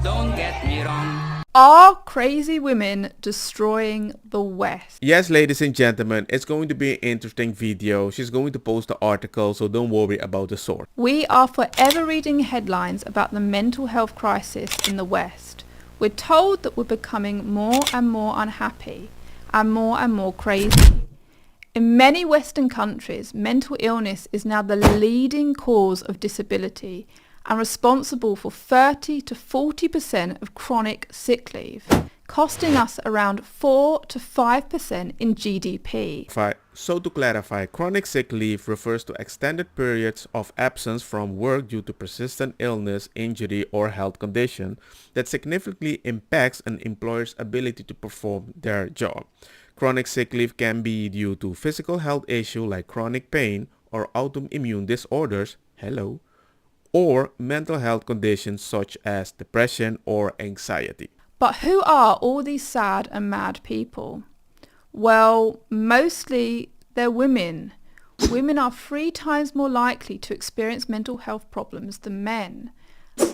Don't get me wrong. Are crazy women destroying the West? Yes, ladies and gentlemen, it's going to be an interesting video. She's going to post the article, so don't worry about the source. We are forever reading headlines about the mental health crisis in the West. We're told that we're becoming more and more unhappy and more crazy. In many Western countries, mental illness is now the leading cause of disability and responsible for 30 to 40% of chronic sick leave, costing us around 4 to 5% in GDP. So to clarify, chronic sick leave refers to extended periods of absence from work due to persistent illness, injury, or health condition that significantly impacts an employer's ability to perform their job. Chronic sick leave can be due to physical health issues like chronic pain or autoimmune disorders, or mental health conditions such as depression or anxiety. But who are all these sad and mad people? Well, mostly they're women. Women are 3 times more likely to experience mental health problems than men,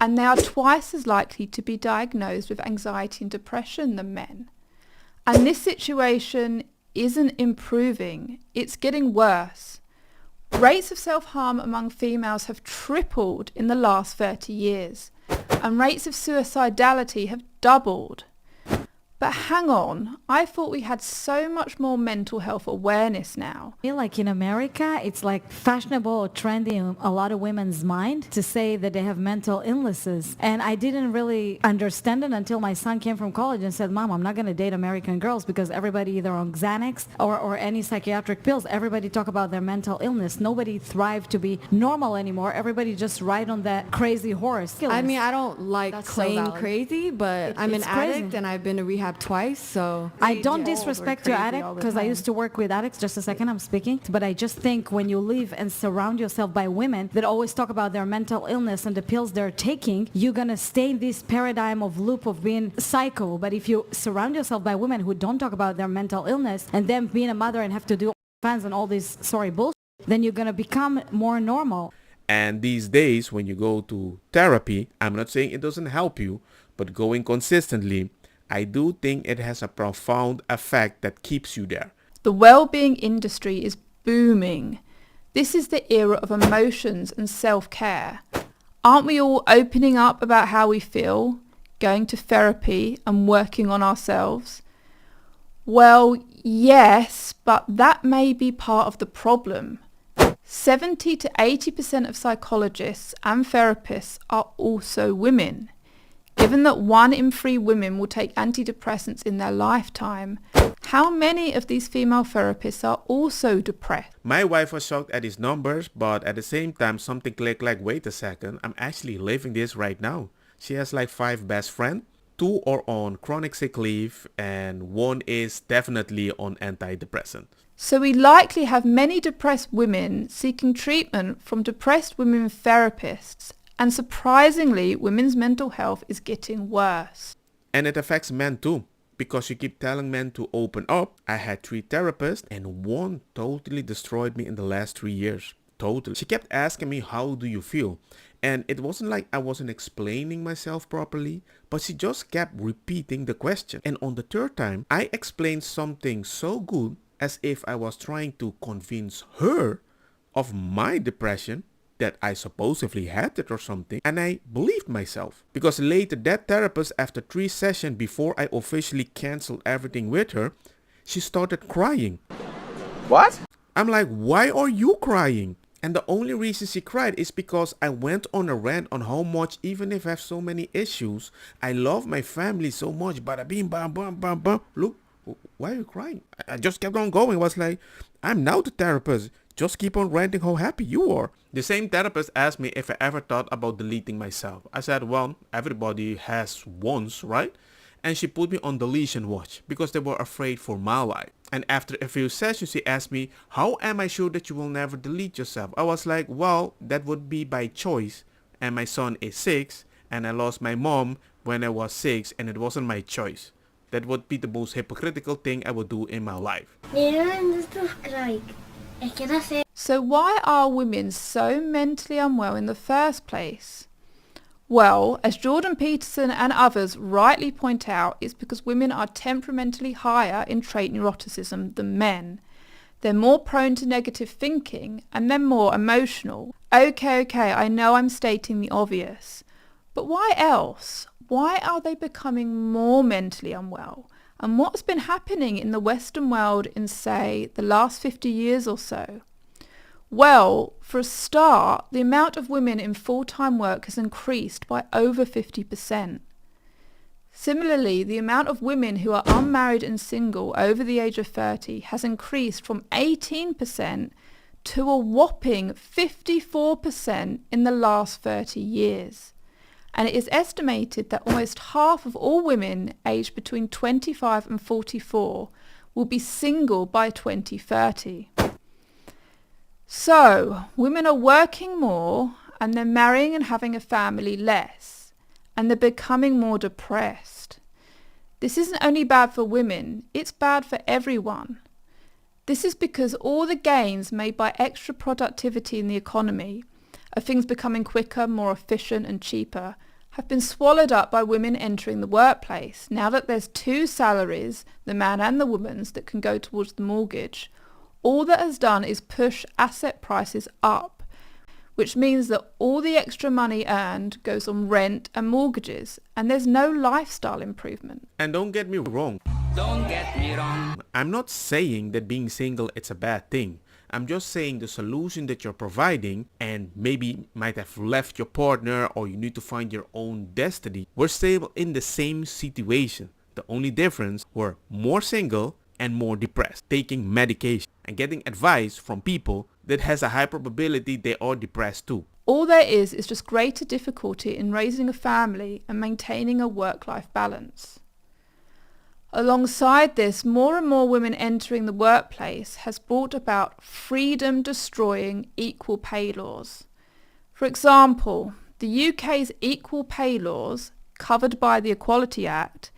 and they are twice as likely to be diagnosed with anxiety and depression than men. And this situation isn't improving, it's getting worse. Rates of self-harm among females have tripled in the last 30 years, and rates of suicidality have doubled. But hang on, I thought we had so much more mental health awareness now. I feel like in America, it's like fashionable or trendy in a lot of women's mind to say that they have mental illnesses. And I didn't really understand it until my son came from college and said, Mom, I'm not going to date American girls because everybody either on Xanax or any psychiatric pills, everybody talk about their mental illness. Nobody thrive to be normal anymore. Everybody just ride on that crazy horse. I mean, I don't like That's so claim valid. crazy, but I'm an it's crazy. addict and I've been to rehab twice, so I don't Yeah. disrespect We're your crazy addict all the because I time. used to work with addicts. Just a second, I'm speaking. But I just think when you live and surround yourself by women that always talk about their mental illness and the pills they're taking, you're going to stay in this paradigm of loop of being psycho. But if you surround yourself by women who don't talk about their mental illness and then being a mother and have to do fans and all this bullshit, then you're going to become more normal. And these days, when you go to therapy, I'm not saying it doesn't help you, but going consistently, I do think it has a profound effect that keeps you there. The well-being industry is booming. This is the era of emotions and self-care. Aren't we all opening up about how we feel, going to therapy and working on ourselves? Well, yes, but that may be part of the problem. 70 to 80% of psychologists and therapists are also women. Given that 1 in 3 women will take antidepressants in their lifetime, how many of these female therapists are also depressed? My wife was shocked at these numbers, but at the same time something clicked like, wait a second, I'm actually living this right now. She has like 5 best friends, 2 are on chronic sick leave, and 1 is definitely on antidepressant. So we likely have many depressed women seeking treatment from depressed women therapists, and surprisingly, women's mental health is getting worse. And it affects men too, because you keep telling men to open up. I had 3 therapists and 1 totally destroyed me in the last 3 years. Totally. She kept asking me, how do you feel? And it wasn't like I wasn't explaining myself properly, but she just kept repeating the question. And on the 3rd time, I explained something so good as if I was trying to convince her of my depression, that I supposedly had it or something, and I believed myself. Because later that therapist, after 3 sessions before I officially canceled everything with her, she started crying. What? I'm like, why are you crying? And the only reason she cried is because I went on a rant on how much, even if I have so many issues, I love my family so much. Bada bing, bam, bam, bam, bam. Look, why are you crying? I just kept on going. I was like, I'm now the therapist. Just keep on ranting how happy you are. The same therapist asked me if I ever thought about deleting myself. I said, well, everybody has once, right? And she put me on deletion watch because they were afraid for my life. And after a few sessions, she asked me, how am I sure that you will never delete yourself? I was like, well, that would be by choice. And my son is 6 and I lost my mom when I was 6 and it wasn't my choice. That would be the most hypocritical thing I would do in my life. So why are women so mentally unwell in the first place? Well, as Jordan Peterson and others rightly point out, it's because women are temperamentally higher in trait neuroticism than men. They're more prone to negative thinking and they're more emotional. Okay, I know I'm stating the obvious. But why else? Why are they becoming more mentally unwell? And what's been happening in the Western world in, say, the last 50 years or so? Well, for a start, the amount of women in full-time work has increased by over 50%. Similarly, the amount of women who are unmarried and single over the age of 30 has increased from 18% to a whopping 54% in the last 30 years. And it is estimated that almost half of all women aged between 25 and 44 will be single by 2030. So, women are working more and they're marrying and having a family less, and they're becoming more depressed. This isn't only bad for women, it's bad for everyone. This is because all the gains made by extra productivity in the economy, of things becoming quicker, more efficient and cheaper, have been swallowed up by women entering the workplace. Now that there's two salaries, the man and the woman's, that can go towards the mortgage, all that has done is push asset prices up, which means that all the extra money earned goes on rent and mortgages, and there's no lifestyle improvement. And don't get me wrong, Don't get me wrong. I'm not saying that being single it's a bad thing. I'm just saying the solution that you're providing, and maybe might have left your partner or you need to find your own destiny, we're still in the same situation. The only difference, we're more single and more depressed, taking medication and getting advice from people that has a high probability they are depressed too. All there is just greater difficulty in raising a family and maintaining a work-life balance. Alongside this, more and more women entering the workplace has brought about freedom-destroying equal pay laws. For example, the UK's equal pay laws, covered by the Equality Act,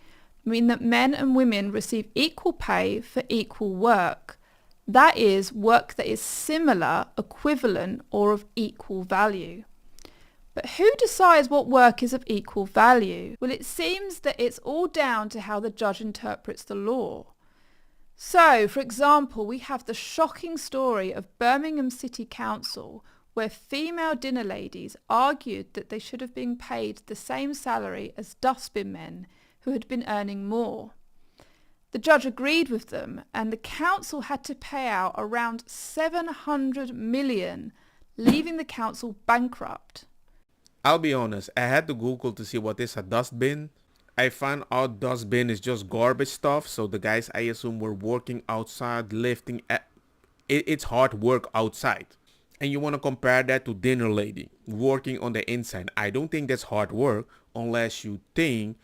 mean that men and women receive equal pay for equal work. That is, work that is similar, equivalent, or of equal value. But who decides what work is of equal value? Well, it seems that it's all down to how the judge interprets the law. So, for example, we have the shocking story of Birmingham City Council, where female dinner ladies argued that they should have been paid the same salary as dustbin men who had been earning more. The judge agreed with them, and the council had to pay out around 700 million, leaving the council bankrupt. I'll be honest, I had to Google to see what is a dustbin. I found out dustbin is just garbage stuff, so the guys I assume were working outside, lifting. It's hard work outside. And you want to compare that to dinner lady, working on the inside. I don't think that's hard work unless you think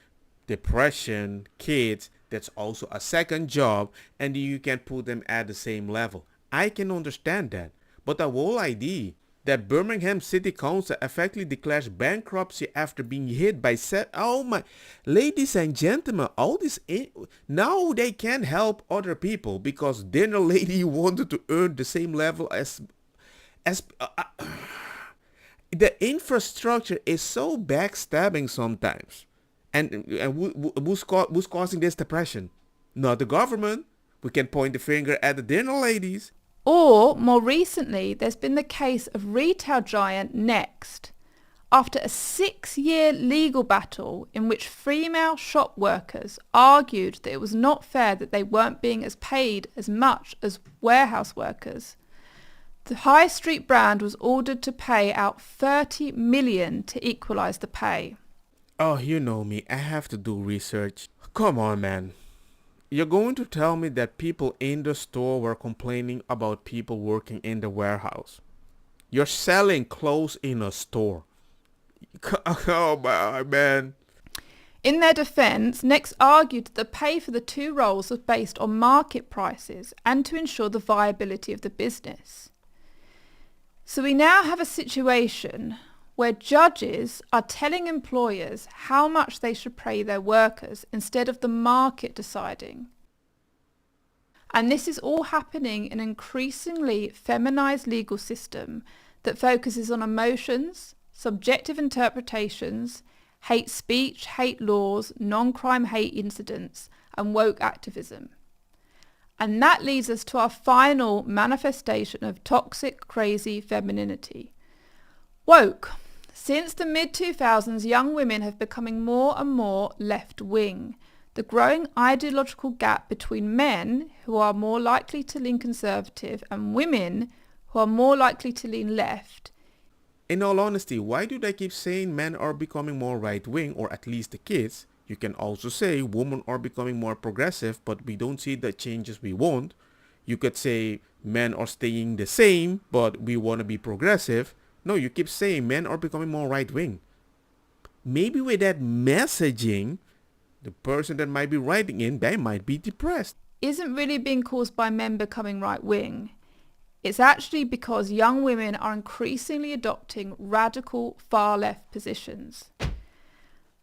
depression, kids, that's also a second job, and you can put them at the same level. I can understand that. But the whole idea that Birmingham City Council effectively declares bankruptcy after being hit by ladies and gentlemen, all this now they can't help other people because dinner lady wanted to earn the same level as the infrastructure is so backstabbing sometimes. And who's causing this depression? Not the government. We can point the finger at the dinner ladies. Or, more recently, there's been the case of retail giant Next. After a 6-year legal battle in which female shop workers argued that it was not fair that they weren't being paid as much as warehouse workers, the high street brand was ordered to pay out 30 million to equalise the pay. Oh, you know me. I have to do research. Come on, man. You're going to tell me that people in the store were complaining about people working in the warehouse. You're selling clothes in a store. Oh, my man. In their defence, Next argued that the pay for the two roles was based on market prices and to ensure the viability of the business. So we now have a situation where judges are telling employers how much they should pay their workers instead of the market deciding. And this is all happening in an increasingly feminised legal system that focuses on emotions, subjective interpretations, hate speech, hate laws, non-crime hate incidents, and woke activism. And that leads us to our final manifestation of toxic, crazy femininity. Woke. Since the mid-2000s, young women have becoming more and more left-wing. The growing ideological gap between men, who are more likely to lean conservative, and women, who are more likely to lean left. In all honesty, why do they keep saying men are becoming more right-wing, or at least the kids? You can also say women are becoming more progressive, but we don't see the changes we want. You could say men are staying the same, but we want to be progressive. No, you keep saying men are becoming more right-wing. Maybe with that messaging, the person that might be writing in, they might be depressed. Isn't really being caused by men becoming right-wing. It's actually because young women are increasingly adopting radical far-left positions.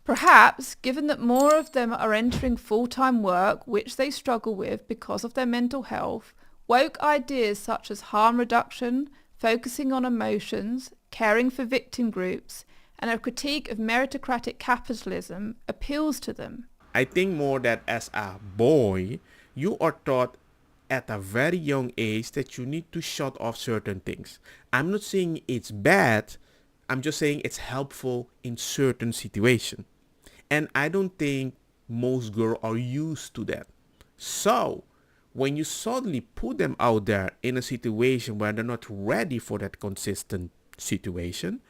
Perhaps, given that more of them are entering full-time work, which they struggle with because of their mental health, woke ideas such as harm reduction, focusing on emotions, caring for victim groups, and a critique of meritocratic capitalism appeals to them. I think more that as a boy, you are taught at a very young age that you need to shut off certain things. I'm not saying it's bad, I'm just saying it's helpful in certain situations. And I don't think most girls are used to that. So, when you suddenly put them out there in a situation where they're not ready for that consistent situation,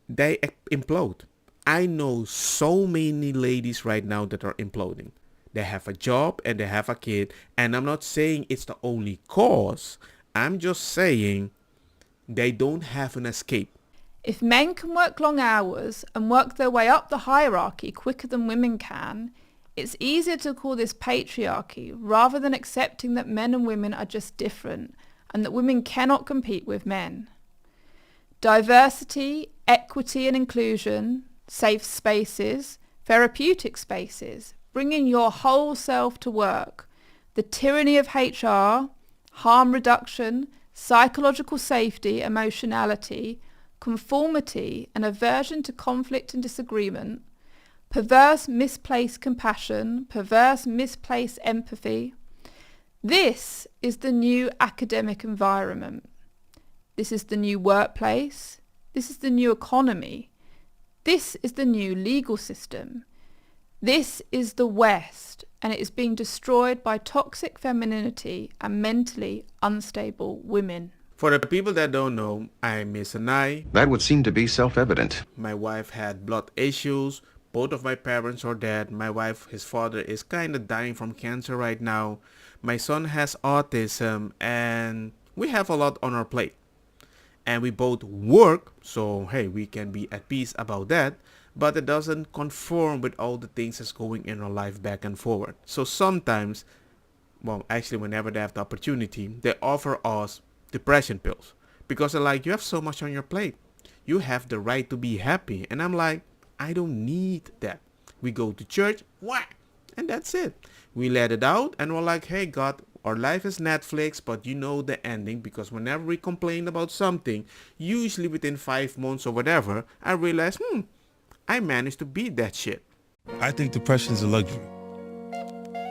they implode. I know so many ladies right now that are imploding. They have a job and they have a kid, and I'm not saying it's the only cause. I'm just saying they don't have an escape. If men can work long hours and work their way up the hierarchy quicker than women can, it's easier to call this patriarchy rather than accepting that men and women are just different and that women cannot compete with men. Diversity, equity and inclusion, safe spaces, therapeutic spaces, bringing your whole self to work, the tyranny of HR, harm reduction, psychological safety, emotionality, conformity and aversion to conflict and disagreement, perverse misplaced compassion, perverse misplaced empathy. This is the new academic environment. This is the new workplace. This is the new economy. This is the new legal system. This is the West, and it is being destroyed by toxic femininity and mentally unstable women. For the people that don't know, I'm Miss Anai. That would seem to be self-evident. My wife had blood issues. Both of my parents are dead. My wife, his father, is kind of dying from cancer right now. My son has autism, and we have a lot on our plate. And we both work, so hey, we can be at peace about that. But it doesn't conform with all the things that's going in our life back and forward. So sometimes, well, actually whenever they have the opportunity, they offer us depression pills. Because they're like, you have so much on your plate. You have the right to be happy. And I'm like, I don't need that. We go to church, whack, and that's it. We let it out and we're like, hey God, our life is Netflix, but you know the ending, because whenever we complain about something, usually within 5 months or whatever, I realize, I managed to beat that shit. I think depression is a luxury.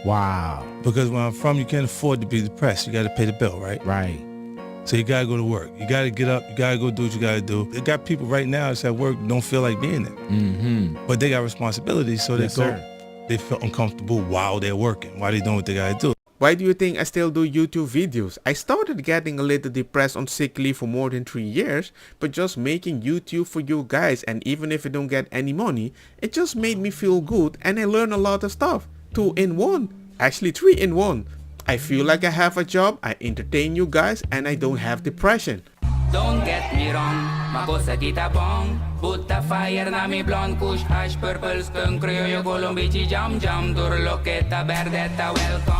Wow. Because where I'm from, you can't afford to be depressed. You got to pay the bill, right? Right. So you got to go to work. You got to get up. You got to go do what you got to do. They got people right now that's at work don't feel like being there. Mm-hmm. But they got responsibilities, so Yes, they go. sir. They feel uncomfortable while they're working, while they doing what they got to do. Why do you think I still do YouTube videos? I started getting a little depressed on sick leave for more than 3 years, but just making YouTube for you guys, and even if I don't get any money, it just made me feel good and I learned a lot of stuff. 2 in 1. Actually 3 in 1. I feel like I have a job, I entertain you guys, and I don't have depression. Don't get me wrong, makosa kita bong. Buta fire na mi blonde kush hash purple skunk criollo colombici jam jam. Dur loqueta verdeta welcome.